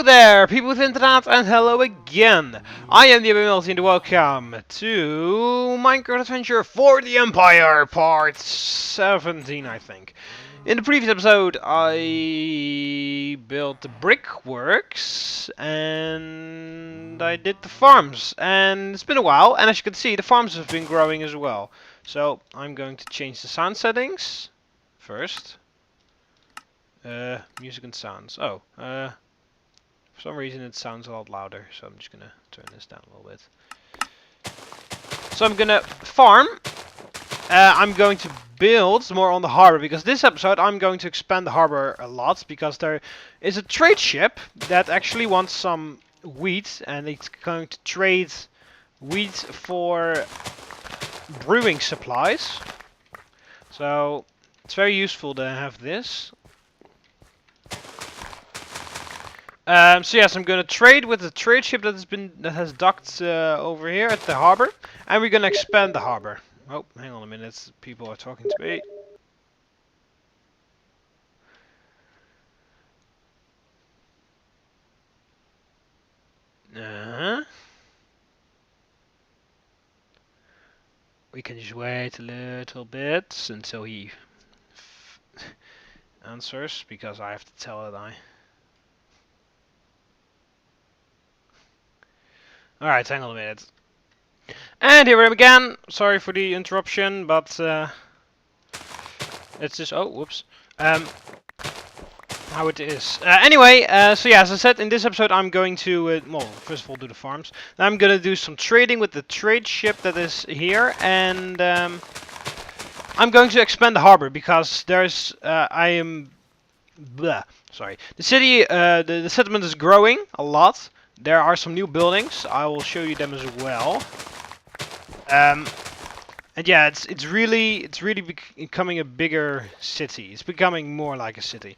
there, people with internet, and hello again. I am TheMBmulti and welcome to Minecraft Adventure for the Empire, part 17, I think. In the previous episode, I built the brickworks, and I did the farms, and it's been a while, and as you can see, the farms have been growing as well. So, I'm going to change the sound settings first. Music and sounds. For some reason it sounds a lot louder, so I'm just gonna turn this down a little bit. So I'm gonna farm. I'm going to build more on the harbor, because this episode I'm going to expand the harbor a lot, because there is a trade ship that actually wants some wheat, and it's going to trade wheat for brewing supplies. So it's very useful to have this. So yes, I'm gonna trade with the trade ship that has docked over here at the harbor, and we're gonna expand the harbor. Oh, hang on a minute, people are talking to me. We can just wait a little bit until he answers, because I have to tell it. Alright, hang on a minute. And here I am again. Sorry for the interruption, but it's just, oh, whoops. How it is. Anyway, so yeah, as I said, in this episode I'm going to, well, first of all do the farms. Then I'm going to do some trading with the trade ship that is here, and I'm going to expand the harbor, because there's, sorry. The city, the settlement is growing a lot. There are some new buildings. I will show you them as well. And yeah, it's really becoming a bigger city. It's becoming more like a city.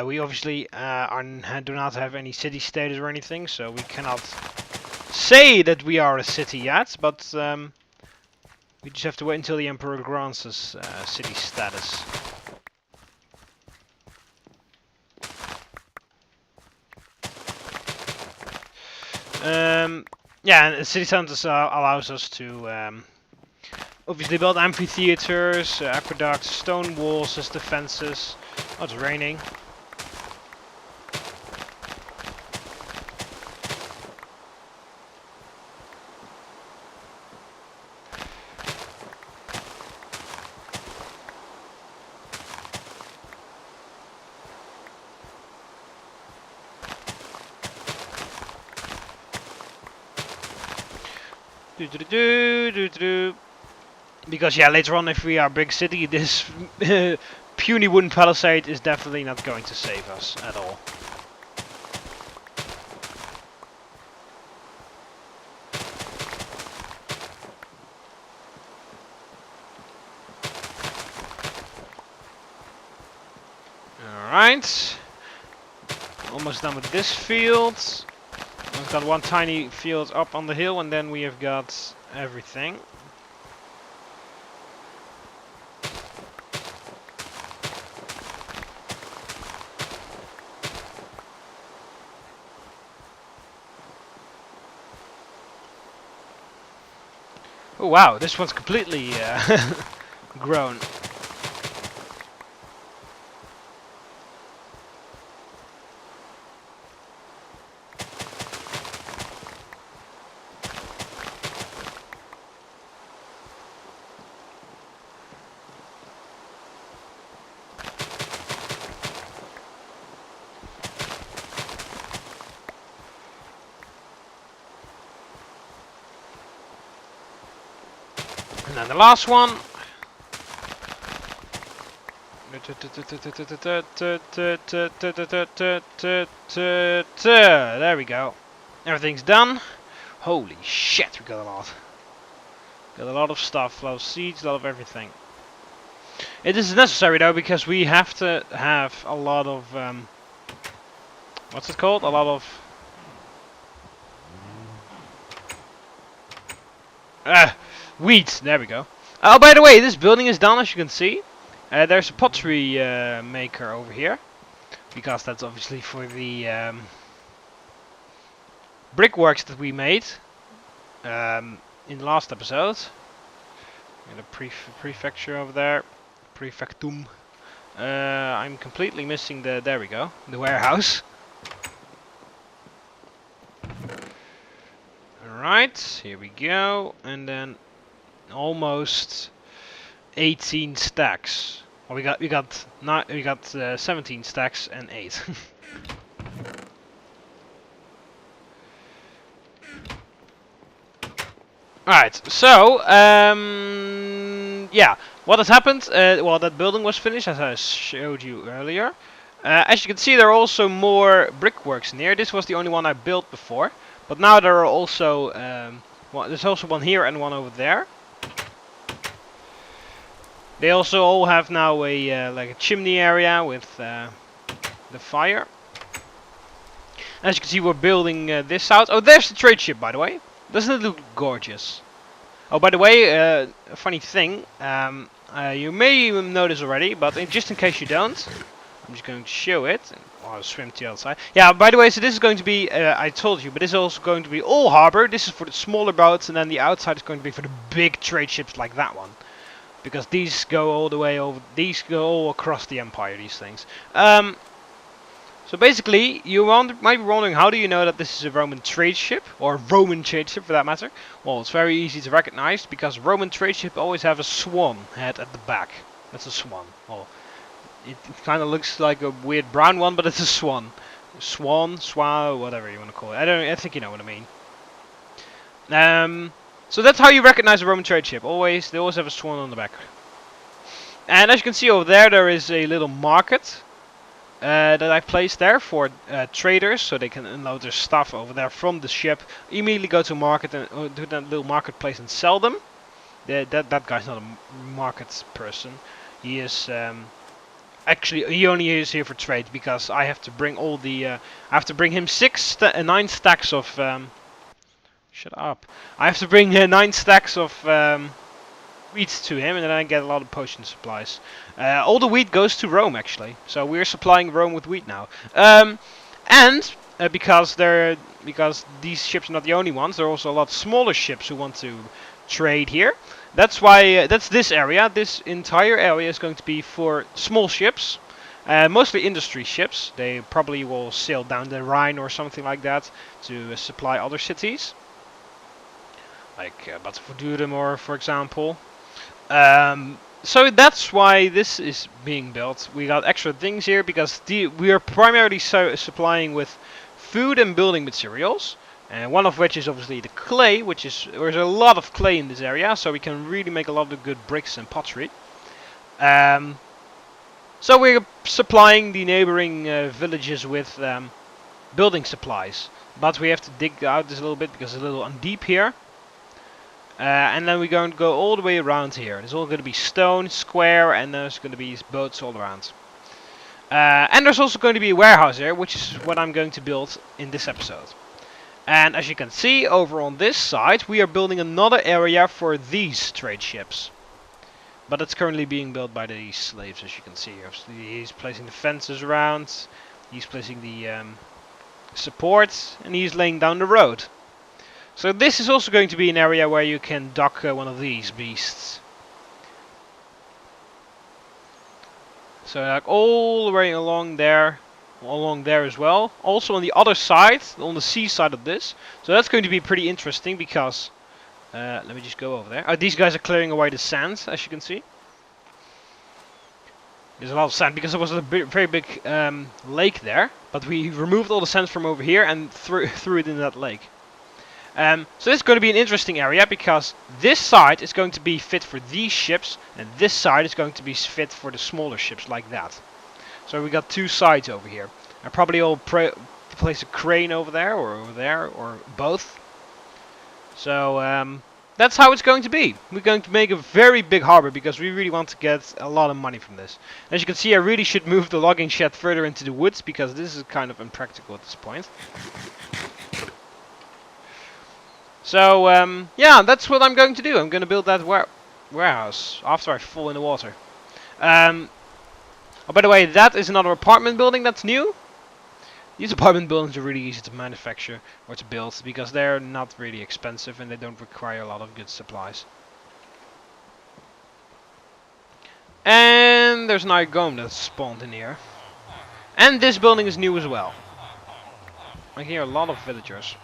We obviously do not have any city status or anything, so we cannot say that we are a city yet. But we just have to wait until the Emperor grants us city status. Yeah, and city centers allows us to obviously build amphitheaters, aqueducts, stone walls as defenses. Oh, it's raining. Because yeah, later on, if we are a big city, this puny wooden palisade is definitely not going to save us at all. Alright. Almost done with this field. We've got one tiny field up on the hill, and then we have got everything. Oh wow, this one's completely grown. And then the last one. There we go. Everything's done. Holy shit, we got a lot. Got a lot of stuff, a lot of seeds, a lot of everything. It is necessary though, because we have to have a lot of what's it called? A lot of wheat. There we go. Oh, by the way, this building is done, as you can see. There's a pottery maker over here, because that's obviously for the brickworks that we made in the last episode. And a prefecture over there, prefectum. I'm completely missing the. There we go, the warehouse. All right, here we go, and then almost 18 stacks. Well, we got 17 stacks and 8. Alright, so, yeah, what has happened, well, that building was finished, as I showed you earlier. As you can see, there are also more brickworks in here. This was the only one I built before, but now there are also, well, there's also one here and one over there. They also all have now a, like a chimney area with the fire. As you can see, we're building this out. Oh, there's the trade ship, by the way. Doesn't it look gorgeous? Oh, by the way, a funny thing, you may notice already, but just in case you don't, I'm just going to show it. Oh, I'll swim to the other side. Yeah, by the way, so this is going to be, I told you, but this is also going to be all harbor. This is for the smaller boats, and then the outside is going to be for the big trade ships like that one. Because these go all the way over, these go all across the empire, these things. So basically, you might be wondering, how do you know that this is a Roman trade ship, or Roman trade ship for that matter? Well, it's very easy to recognize, because Roman trade ship always have a swan head at the back. That's a swan. Well, it kind of looks like a weird brown one, but it's a swan. Swan, swallow, whatever you want to call it. I think you know what I mean. So that's how you recognize a Roman trade ship. They always have a swan on the back. And as you can see over there, there is a little market. That I placed there for traders, so they can unload their stuff over there from the ship, immediately go to market and to that little marketplace and sell them. That guy's not a market person. He is actually, he only is here for trade, because I have to bring all the I have to bring him 9 stacks of shut up. I have to bring 9 stacks of wheat to him, and then I get a lot of potion supplies. All the wheat goes to Rome, actually, so we're supplying Rome with wheat now. Because these ships are not the only ones, there are also a lot of smaller ships who want to trade here. That's why that's this area. This entire area is going to be for small ships, mostly industry ships. They probably will sail down the Rhine or something like that to supply other cities, like Battenverdudem, or for example. So that's why this is being built. We got extra things here because we are primarily supplying with food and building materials, and one of which is obviously the clay, there's a lot of clay in this area, so we can really make a lot of good bricks and pottery. So we're supplying the neighboring villages with building supplies, but we have to dig out this a little bit because it's a little deep here. And then we're going to go all the way around here. It's all going to be stone, square, and there's going to be boats all around. And there's also going to be a warehouse here, which is what I'm going to build in this episode. And as you can see, over on this side, we are building another area for these trade ships. But it's currently being built by these slaves, as you can see here. He's placing the fences around, he's placing the support, and he's laying down the road. So this is also going to be an area where you can dock one of these beasts. So like all the way along there as well. Also on the other side, on the sea side of this. So that's going to be pretty interesting because, let me just go over there. Oh, these guys are clearing away the sand, as you can see. There's a lot of sand because there was a very big lake there. But we removed all the sand from over here and threw it in that lake. So this is going to be an interesting area because this side is going to be fit for these ships and this side is going to be fit for the smaller ships like that. So we got 2 sides over here. I probably will place a crane over there or both. So that's how it's going to be. We're going to make a very big harbor because we really want to get a lot of money from this. As you can see, I really should move the logging shed further into the woods because this is kind of impractical at this point. So, yeah, that's what I'm going to do. I'm going to build that warehouse after I fall in the water. Oh, by the way, that is another apartment building that's new. These apartment buildings are really easy to manufacture or to build because they're not really expensive and they don't require a lot of good supplies. And there's an Igome that's spawned in here. And this building is new as well. I hear a lot of villagers.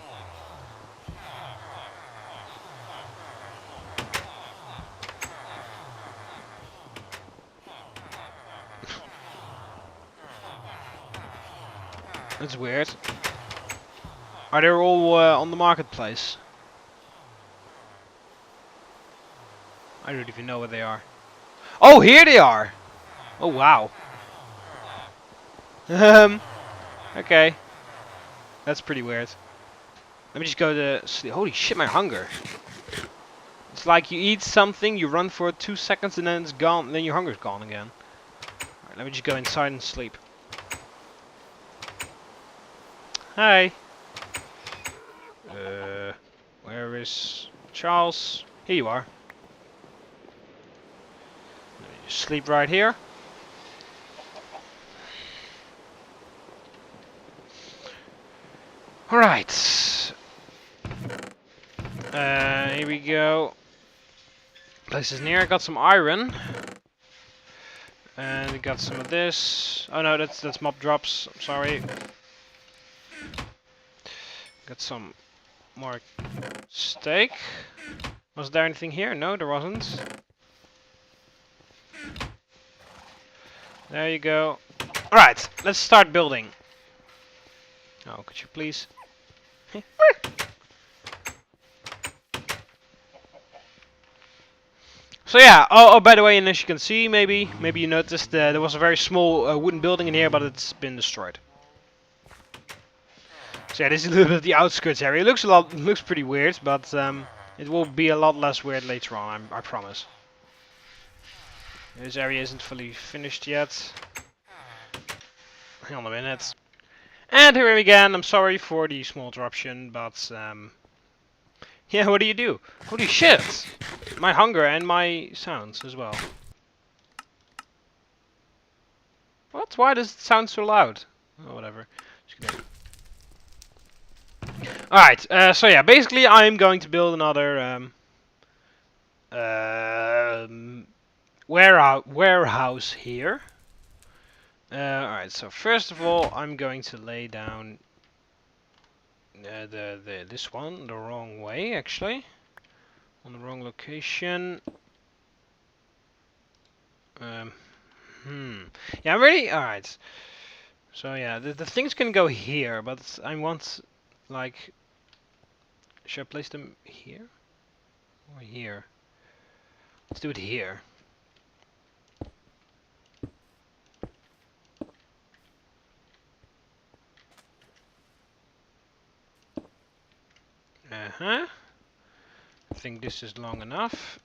That's weird. Are they all on the marketplace? I don't even know where they are. Oh, here they are! Oh, wow. Okay. That's pretty weird. Let me just go to sleep. Holy shit, my hunger. It's like you eat something, you run for 2 seconds, and then it's gone, and then your hunger's gone again. Alright, let me just go inside and sleep. Hi. Where is Charles? Here you are. Let me just sleep right here. Alright. Here we go. Place is near. I got some iron. And we got some of this. Oh no, that's mob drops. I'm sorry. Got some more steak. Was there anything here? No, there wasn't. There you go. Alright, let's start building. Oh, could you please? So yeah, oh by the way, and as you can see, maybe you noticed there was a very small wooden building in here, but it's been destroyed. So yeah, this is a little bit of the outskirts area. It looks pretty weird, but it will be a lot less weird later on, I promise. This area isn't fully finished yet. Hang on a minute. And here we again. I'm sorry for the small interruption, but yeah, what do you do? Holy shit! My hunger and my sounds as well. What? Why does it sound so loud? Oh, whatever. Alright, so yeah, basically I'm going to build another warehouse here. Alright, so first of all I'm going to lay down this one the wrong way, actually. On the wrong location. Yeah, I'm ready. Alright. So yeah, the things can go here, but I want, like, should I place them here? Or here? Let's do it here. I think this is long enough.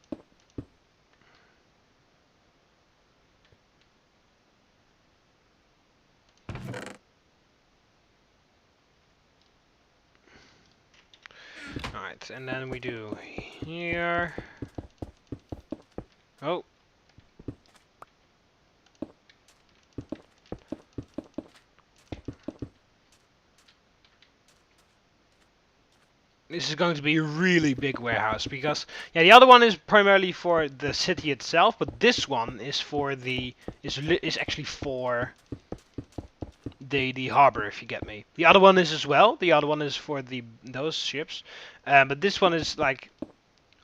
Alright, and then we do here. Oh. This is going to be a really big warehouse because, yeah, the other one is primarily for the city itself, but this one is for the is actually for the harbor, if you get me. The other one is as well. The other one is for those ships, but this one is like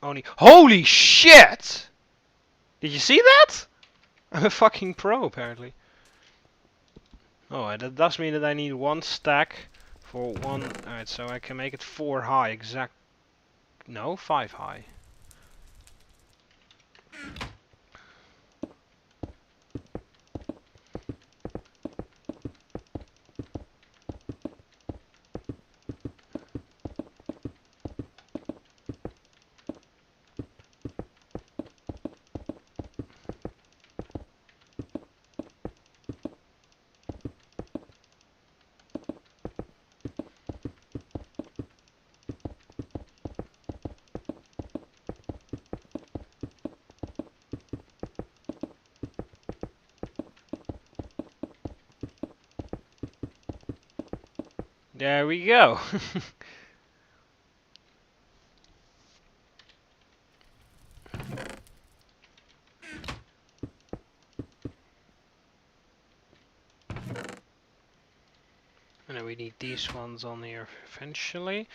only. Holy shit! Did you see that? I'm a fucking pro, apparently. Oh, that does mean that I need 1 stack for 1. Alright, so I can make it 4 high, no, 5 high. There we go. And then we need these ones on here eventually.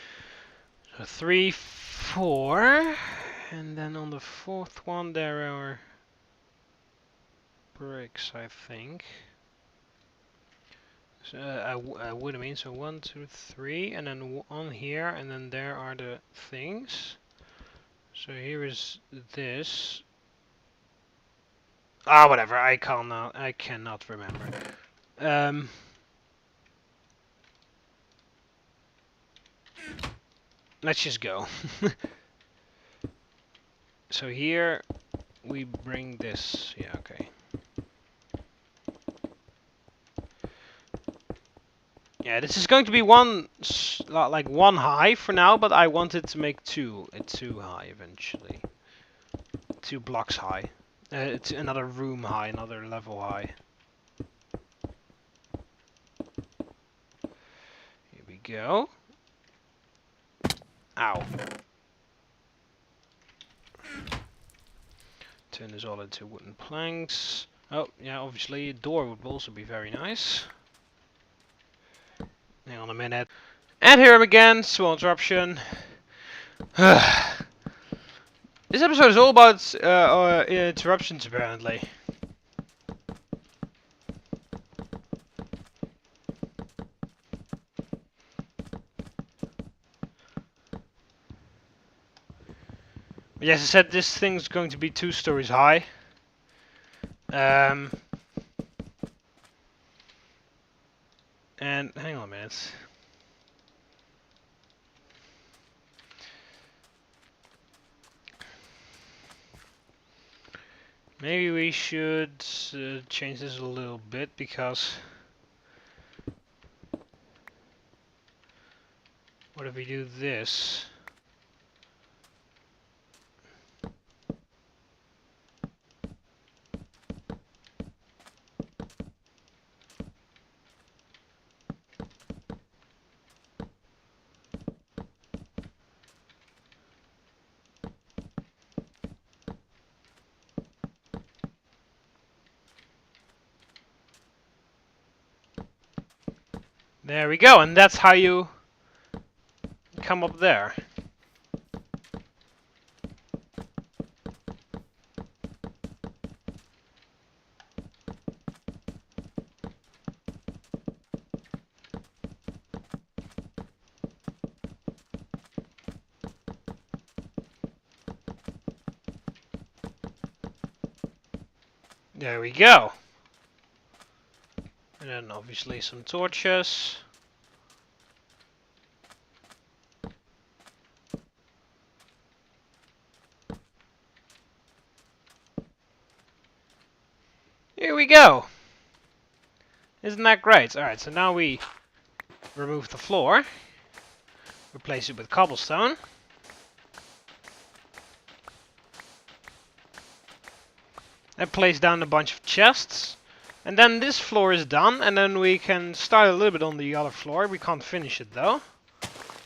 So 3, 4. And then on the fourth one there are bricks, I think. So, wood, I mean, so 1, 2, 3, and then on here, and then there are the things. So here is this. Ah, whatever. I cannot remember. Let's just go. So here we bring this. Yeah, okay. Yeah, this is going to be one high for now, but I wanted to make two high eventually. 2 blocks high. It's another room high, another level high. Here we go. Ow. Turn this all into wooden planks. Oh, yeah, obviously a door would also be very nice. Hang on a minute. And here I'm again, small interruption. This episode is all about interruptions, apparently. Yes, I said this thing's going to be 2 stories high. And hang on a minute. Maybe we should change this a little bit, because what if we do this? There we go, and that's how you come up there. There we go. And then obviously some torches. Here we go. Isn't that great? Alright, so now we remove the floor. Replace it with cobblestone. And place down a bunch of chests. And then this floor is done, and then we can start a little bit on the other floor. We can't finish it though.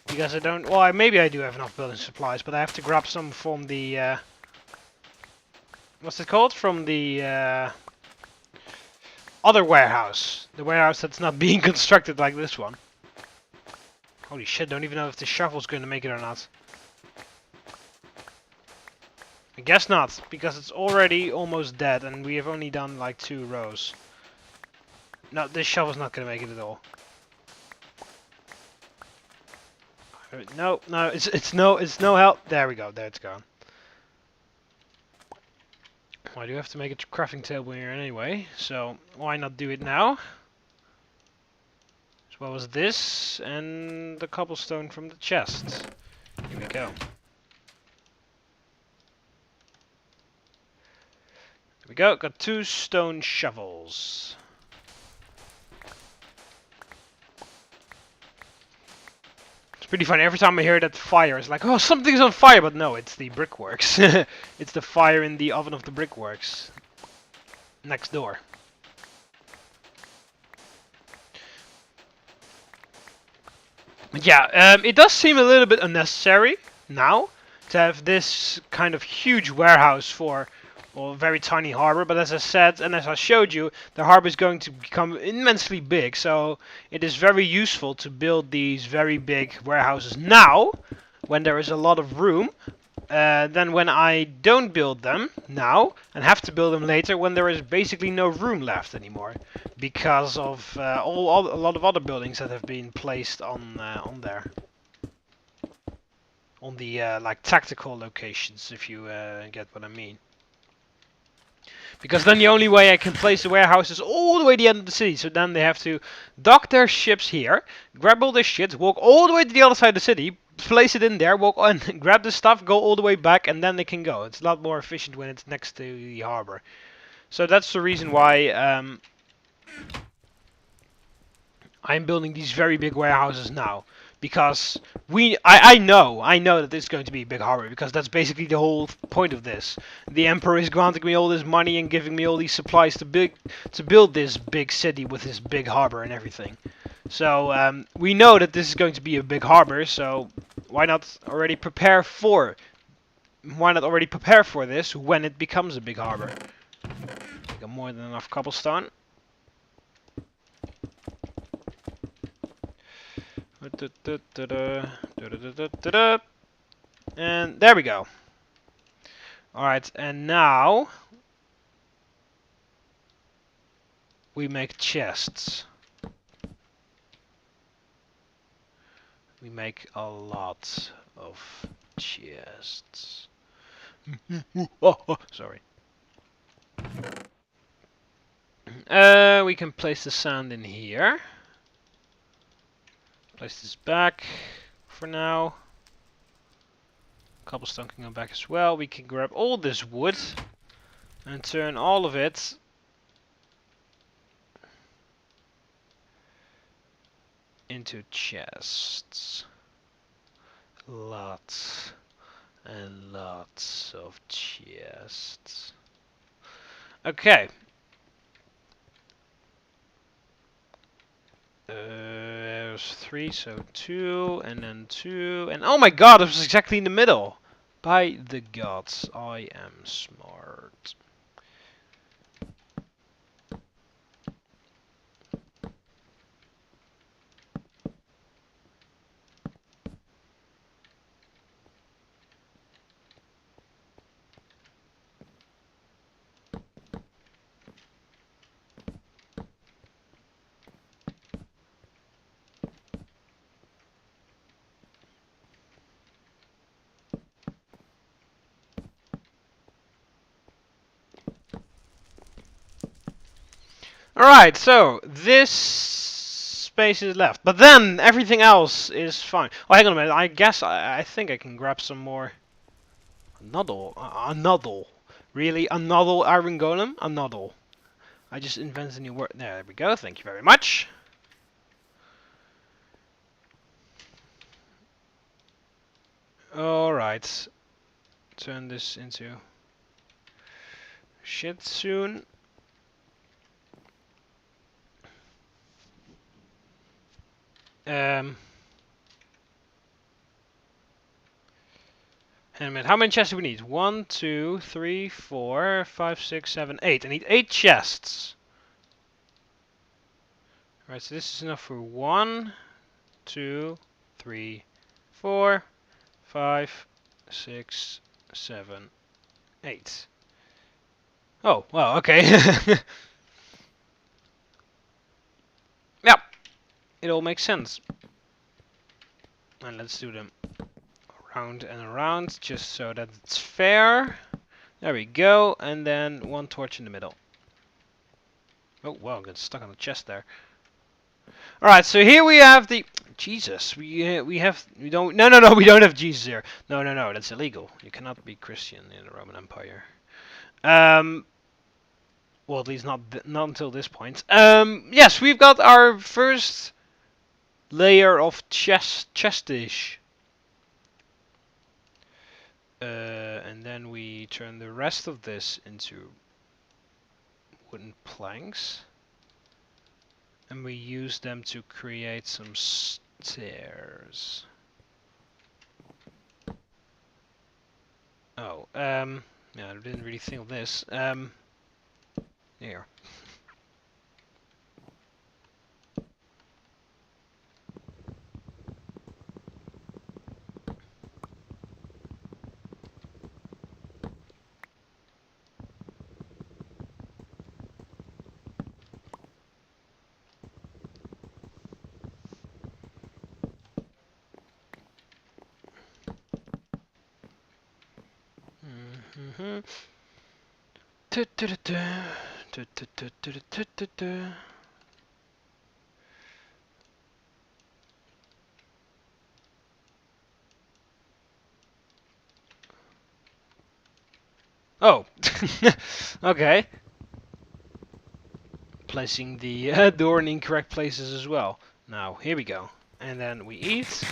Because I don't... Well, maybe I do have enough building supplies, but I have to grab some from the... what's it called? From the other warehouse. The warehouse that's not being constructed like this one. Holy shit, don't even know if the shovel's going to make it or not. I guess not, because it's already almost dead and we have only done like 2 rows. No, this shovel's not going to make it at all. No, it's no help. There we go, there it's gone. Well, I do have to make a crafting table here anyway, so why not do it now? As well as this and the cobblestone from the chest. Here we go. There we go, got 2 stone shovels. It's pretty funny, every time I hear that fire, it's like, oh, something's on fire, but no, it's the brickworks. It's the fire in the oven of the brickworks. Next door. But yeah, it does seem a little bit unnecessary now to have this kind of huge warehouse for, well, a very tiny harbor. But as I said, and as I showed you, the harbor is going to become immensely big. So it is very useful to build these very big warehouses now, when there is a lot of room. Then when I don't build them now and have to build them later when there is basically no room left anymore because of a lot of other buildings that have been placed on there, on the like tactical locations, if you get what I mean. Because then the only way I can place the warehouse is all the way to the end of the city. So then they have to dock their ships here, grab all their shit, walk all the way to the other side of the city, place it in there, walk on, grab the stuff, go all the way back, and then they can go. It's a lot more efficient when it's next to the harbor. So that's the reason why I'm building these very big warehouses now. Because I know that this is going to be a big harbor, because that's basically the whole point of this. The Emperor is granting me all this money and giving me all these supplies to build this big city with this big harbor and everything. So we know that this is going to be a big harbor, so why not already prepare for this when it becomes a big harbor? Got more than enough cobblestone. And there we go. Alright, and now we make chests. We make a lot of chests. Sorry. We can place the sand in here. Place this back for now. Cobblestone can go back as well. We can grab all this wood and turn all of it into chests. Lots and lots of chests. Okay. There's 3, so 2, and then 2, and oh my god, it was exactly in the middle! By the gods, I am smart. Alright, so this space is left, but then everything else is fine. Oh, hang on a minute, I guess I think I can grab some more. Another. Really? Another iron golem? Another. I just invented a new word. There we go, thank you very much. Alright. Turn this into shit soon. Hang on a minute. How many chests do we need? 1, 2, 3, 4, 5, 6, 7, 8. I need 8 chests. Alright, so this is enough for 1, 2, 3, 4, 5, 6, 7, 8. Oh, well, okay. Yep. It all makes sense. And let's do them around and around, just so that it's fair. There we go, and then 1 torch in the middle. Oh wow, I got stuck on the chest there. All right, so here we have the Jesus. We don't we don't have Jesus here. No, that's illegal. You cannot be Christian in the Roman Empire. Well, at least not until this point. Yes, we've got our first layer of chestish. And then we turn the rest of this into wooden planks. And we use them to create some stairs. Oh, yeah, I didn't really think of this. Here. Mm-hmm. Oh, okay. Placing the door in incorrect places as well. Now, here we go. And then we eat.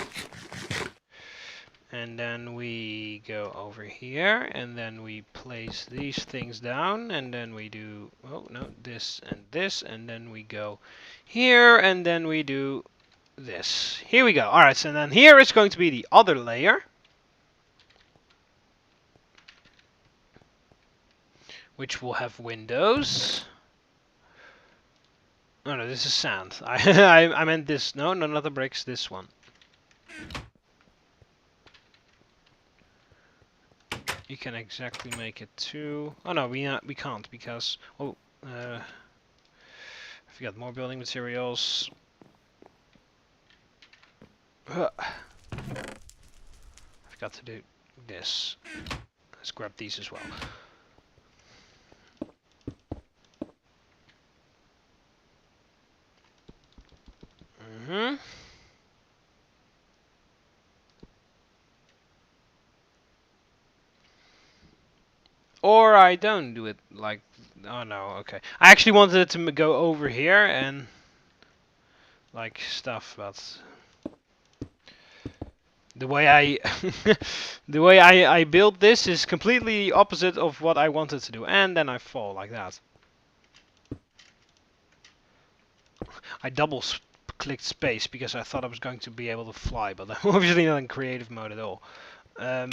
And then we go over here. And then we place these things down. And then we do, oh no, this and this. And then we go here. And then we do this. Here we go. Alright, so then here is going to be the other layer. Which will have windows. Oh no, this is sand. I meant this. No, not the bricks. This one. You can exactly make it too. Oh no, we can't because I forgot more building materials. I forgot to do this. Let's grab these as well. Or I don't do it like. Oh no, okay. I actually wanted it to go over here and like stuff, but the way I the way I built this is completely opposite of what I wanted to do, and then I fall like that. I clicked space because I thought I was going to be able to fly, but I'm obviously not in creative mode at all. There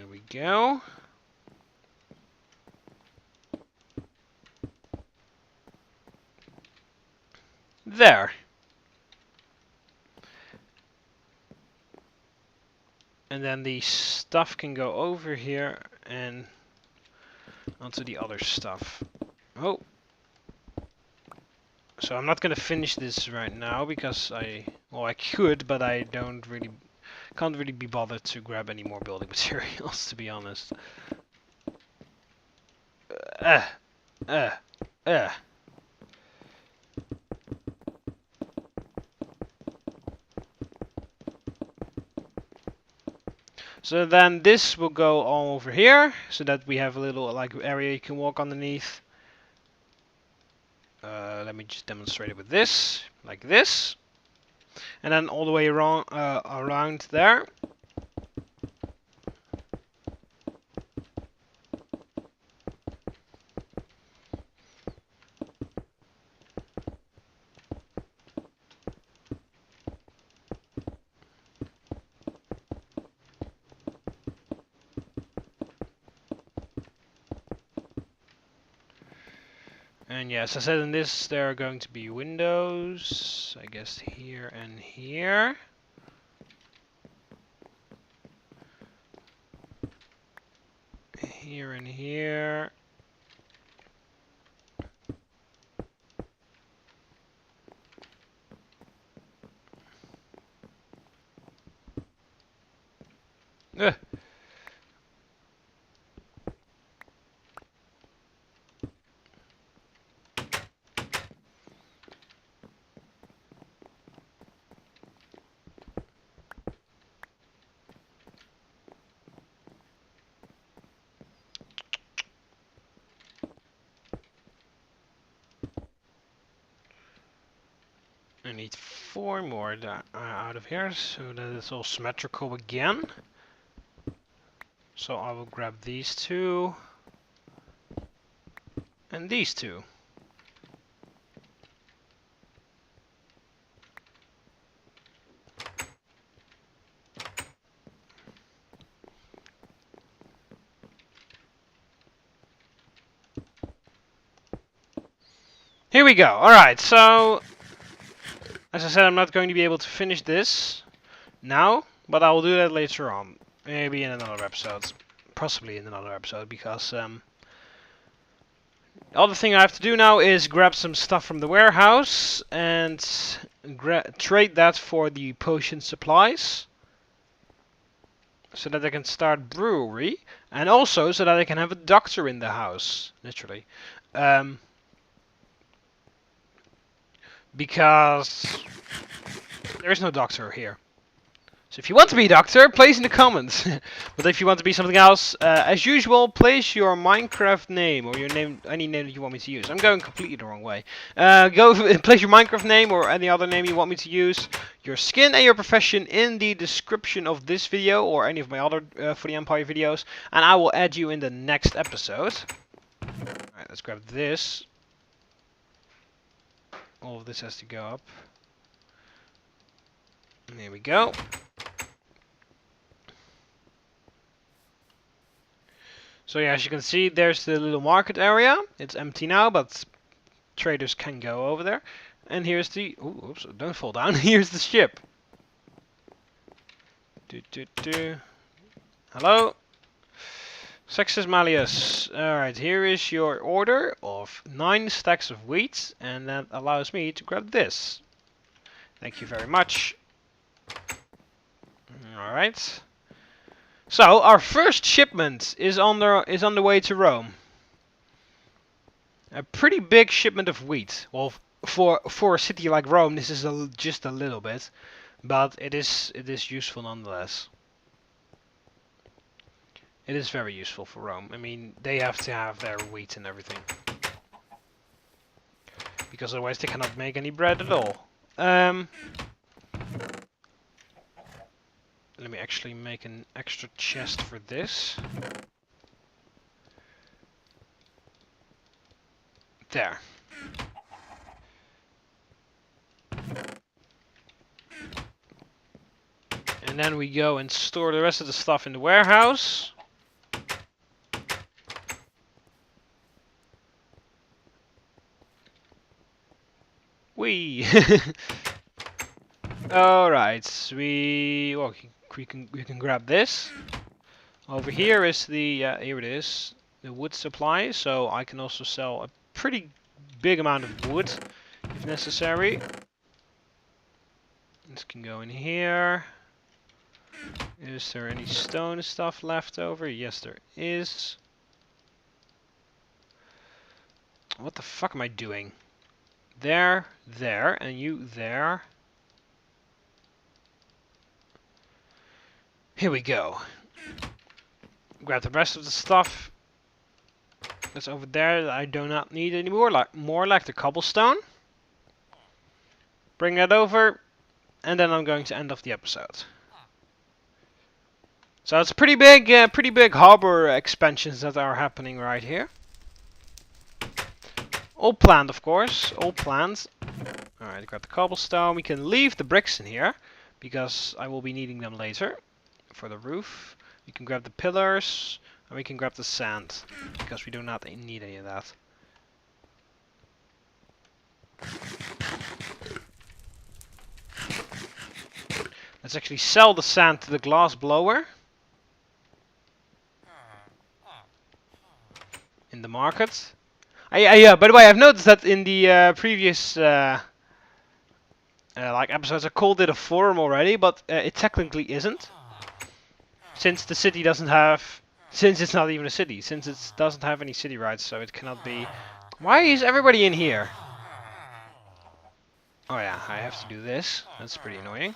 we go. There. And then the stuff can go over here and onto the other stuff. Oh. So I'm not gonna finish this right now because I could, but I can't really be bothered to grab any more building materials, to be honest. So then this will go all over here, so that we have a little like area you can walk underneath. Let me just demonstrate it with this, like this, and then all the way around there. And yes, I said in this there are going to be windows, I guess here and here. Here and here. Ugh. I need 4 more out of here so that it's all symmetrical again. So I will grab these 2 and these 2. Here we go. Alright, so as I said, I'm not going to be able to finish this now, but I will do that later on. Maybe in another episode. Possibly in another episode, because the other thing I have to do now is grab some stuff from the warehouse and trade that for the potion supplies, so that I can start brewery, and also so that I can have a doctor in the house, literally. Because there is no doctor here. So if you want to be a doctor, place in the comments. But if you want to be something else, as usual, place your Minecraft name or your name, any name that you want me to use. I'm going completely the wrong way. Place your Minecraft name or any other name you want me to use, your skin and your profession in the description of this video or any of my other for the Empire videos, and I will add you in the next episode. Alright, let's grab this. All of this has to go up. There we go. So yeah, as you can see, there's the little market area. It's empty now, but traders can go over there. And here's the... Ooh, oops, don't fall down. Here's the ship. Hello? Sextus Malleus. Alright, here is your order of 9 stacks of wheat. And that allows me to grab this. Thank you very much. Alright. So, our first shipment is on the way to Rome. A pretty big shipment of wheat. Well, for a city like Rome, this is just a little bit, but it is useful nonetheless. It is very useful for Rome. I mean, they have to have their wheat and everything, because otherwise they cannot make any bread at all. Let me actually make an extra chest for this. There. And then we go and store the rest of the stuff in the warehouse. Whee! Alright, we can grab this. Over here is the here it is, the wood supply. So I can also sell a pretty big amount of wood if necessary. This can go in here. Is there any stone stuff left over? Yes, there is. What the fuck am I doing? There, and you there. Here we go. Grab the rest of the stuff that's over there that I do not need anymore, more like the cobblestone. Bring that over, and then I'm going to end off the episode. So it's pretty big Harbour expansions that are happening right here. All planned, of course, all planned. Alright, grab the cobblestone. We can leave the bricks in here, because I will be needing them later for the roof. We can grab the pillars, and we can grab the sand, because we do not need any of that. Let's actually sell the sand to the glass blower in the market. Yeah, by the way, I've noticed that in the previous like episodes, I called it a forum already, but it technically isn't. Since the city doesn't have... Since it's not even a city. Since it doesn't have any city rights, so it cannot be... Why is everybody in here? Oh yeah, I have to do this. That's pretty annoying.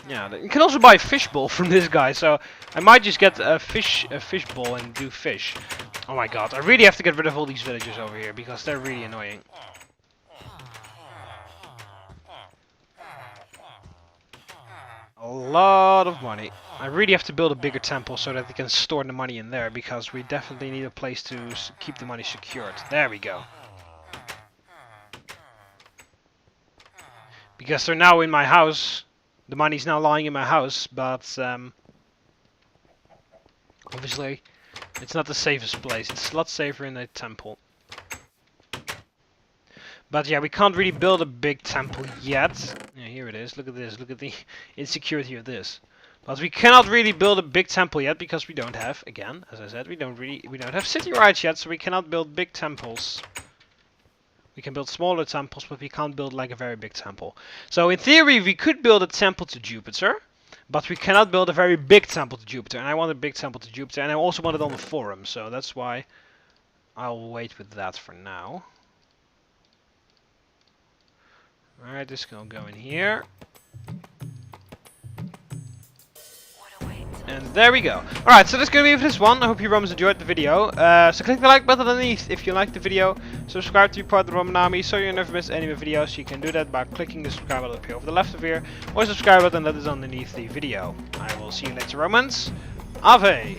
Yeah, you can also buy a fishbowl from this guy, so I might just get a fishbowl and do fish. Oh my god, I really have to get rid of all these villagers over here, because they're really annoying. A lot of money. I really have to build a bigger temple so that we can store the money in there, because we definitely need a place to keep the money secured. There we go. Because they're now in my house. The money's now lying in my house, but Obviously, it's not the safest place. It's a lot safer in a temple. But yeah, we can't really build a big temple yet. Yeah, here it is. Look at this. Look at the insecurity of this. But we cannot really build a big temple yet because we don't have, again, as I said, we don't have city rights yet, so we cannot build big temples. We can build smaller temples, but we can't build like a very big temple. So in theory, we could build a temple to Jupiter, but we cannot build a very big temple to Jupiter. And I want a big temple to Jupiter, and I also want it on the forum, so that's why I'll wait with that for now. Alright, this can go in here. And there we go. Alright, so that's going to be it for this one. I hope you Romans enjoyed the video. So click the like button underneath if you liked the video. Subscribe to be part of the Roman army so you never miss any of my videos. You can do that by clicking the subscribe button up here over the left of here. Or subscribe button that is underneath the video. I will see you later, Romans. Ave!